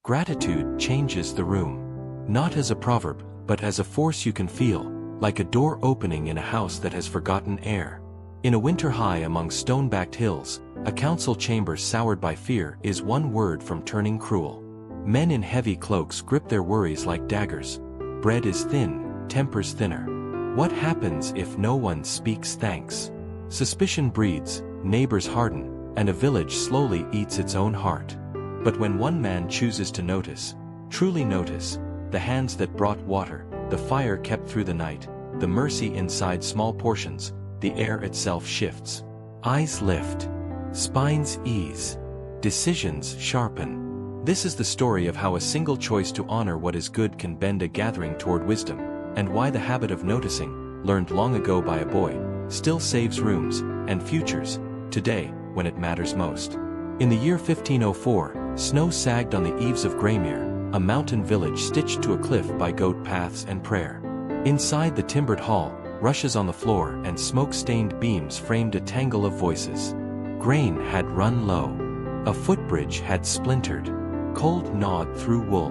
Gratitude changes the room. Not as a proverb, but as a force you can feel, like a door opening in a house that has forgotten air. In a winter high among stone-backed hills, a council chamber soured by fear is one word from turning cruel. Men in heavy cloaks grip their worries like daggers. Bread is thin, tempers thinner. What happens if no one speaks thanks? Suspicion breeds, neighbors harden, and a village slowly eats its own heart. But when one man chooses to notice, truly notice, the hands that brought water, the fire kept through the night, the mercy inside small portions, the air itself shifts. Eyes lift. Spines ease. Decisions sharpen. This is the story of how a single choice to honor what is good can bend a gathering toward wisdom, and why the habit of noticing, learned long ago by a boy, still saves rooms and futures today when it matters most. In the year 1504, snow sagged on the eaves of Graymere, a mountain village stitched to a cliff by goat paths and prayer. Inside the timbered hall, rushes on the floor and smoke-stained beams framed a tangle of voices. Grain had run low. A footbridge had splintered. Cold gnawed through wool.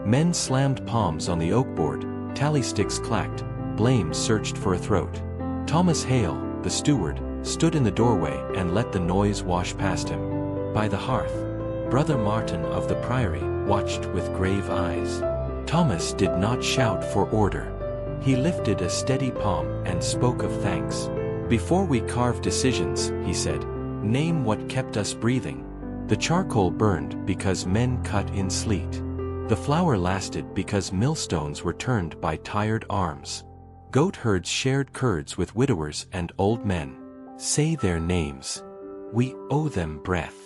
Men slammed palms on the oak board, tally sticks clacked, blame searched for a throat. Thomas Hale, the steward, stood in the doorway and let the noise wash past him. By the hearth, Brother Martin of the Priory watched with grave eyes. Thomas did not shout for order. He lifted a steady palm and spoke of thanks. Before we carve decisions, he said, name what kept us breathing. The charcoal burned because men cut in sleet. The flour lasted because millstones were turned by tired arms. Goat herds shared curds with widowers and old men. Say their names. We owe them breath.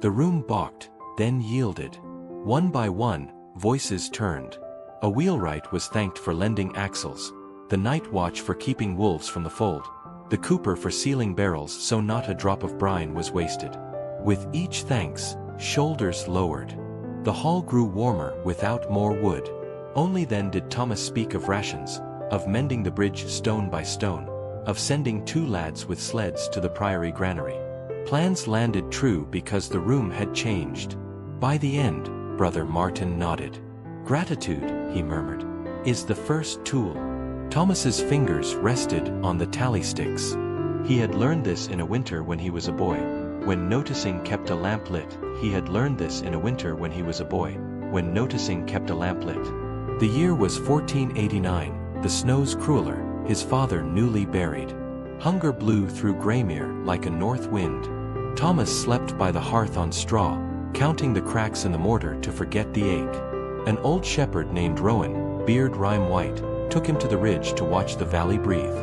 The room balked, then yielded. One by one, voices turned. A wheelwright was thanked for lending axles, the night watch for keeping wolves from the fold, the cooper for sealing barrels so not a drop of brine was wasted. With each thanks, shoulders lowered. The hall grew warmer without more wood. Only then did Thomas speak of rations, of mending the bridge stone by stone, of sending 2 lads with sleds to the priory granary. Plans landed true because the room had changed. By the end, Brother Martin nodded. Gratitude, he murmured, is the first tool. Thomas's fingers rested on the tally sticks. He had learned this in a winter when he was a boy, when noticing kept a lamp lit. He had learned this in a winter when he was a boy, when noticing kept a lamp lit. The year was 1489, the snows crueler, his father newly buried. Hunger blew through Graymere like a north wind. Thomas slept by the hearth on straw, counting the cracks in the mortar to forget the ache. An old shepherd named Rowan, beard rime white, took him to the ridge to watch the valley breathe.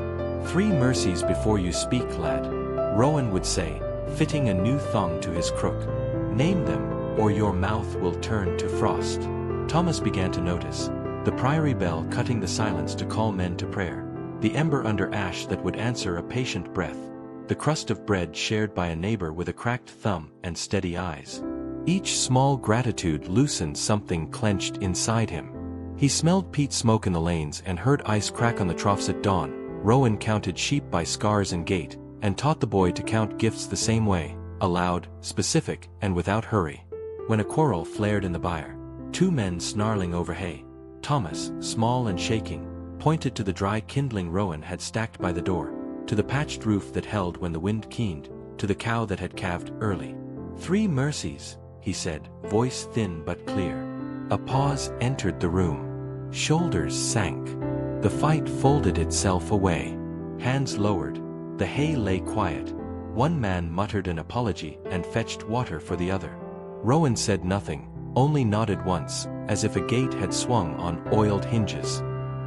3 mercies before you speak, lad, Rowan would say, fitting a new thong to his crook. Name them, or your mouth will turn to frost. Thomas began to notice. The priory bell cutting the silence to call men to prayer. The ember under ash that would answer a patient breath. The crust of bread shared by a neighbor with a cracked thumb and steady eyes. Each small gratitude loosened something clenched inside him. He smelled peat smoke in the lanes and heard ice crack on the troughs at dawn. Rowan counted sheep by scars and gait, and taught the boy to count gifts the same way, aloud, specific, and without hurry. When a quarrel flared in the byre, 2 men snarling over hay, Thomas, small and shaking, pointed to the dry kindling Rowan had stacked by the door, to the patched roof that held when the wind keened, to the cow that had calved early. 3 mercies, he said, voice thin but clear. A pause entered the room. Shoulders sank. The fight folded itself away. Hands lowered. The hay lay quiet. One man muttered an apology and fetched water for the other. Rowan said nothing, only nodded once, as if a gate had swung on oiled hinges.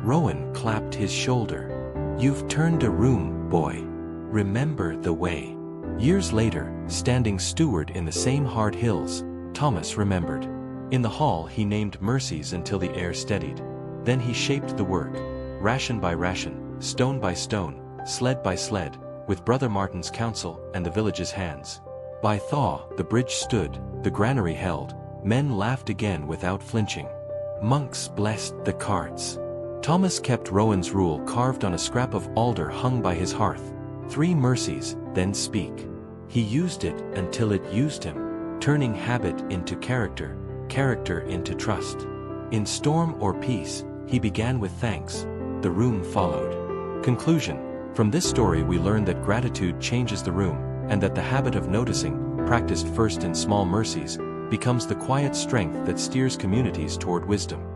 Rowan clapped his shoulder. You've turned a room, boy. Remember the way. Years later, standing steward in the same hard hills, Thomas remembered. In the hall he named mercies until the air steadied. Then he shaped the work, ration by ration, stone by stone, sled by sled, with Brother Martin's counsel and the village's hands. By thaw, the bridge stood, the granary held, men laughed again without flinching. Monks blessed the carts. Thomas kept Rowan's rule carved on a scrap of alder hung by his hearth. 3 mercies, then speak. He used it until it used him, turning habit into character, character into trust. In storm or peace, he began with thanks. The room followed. Conclusion. From this story we learn that gratitude changes the room, and that the habit of noticing, practiced first in small mercies, becomes the quiet strength that steers communities toward wisdom.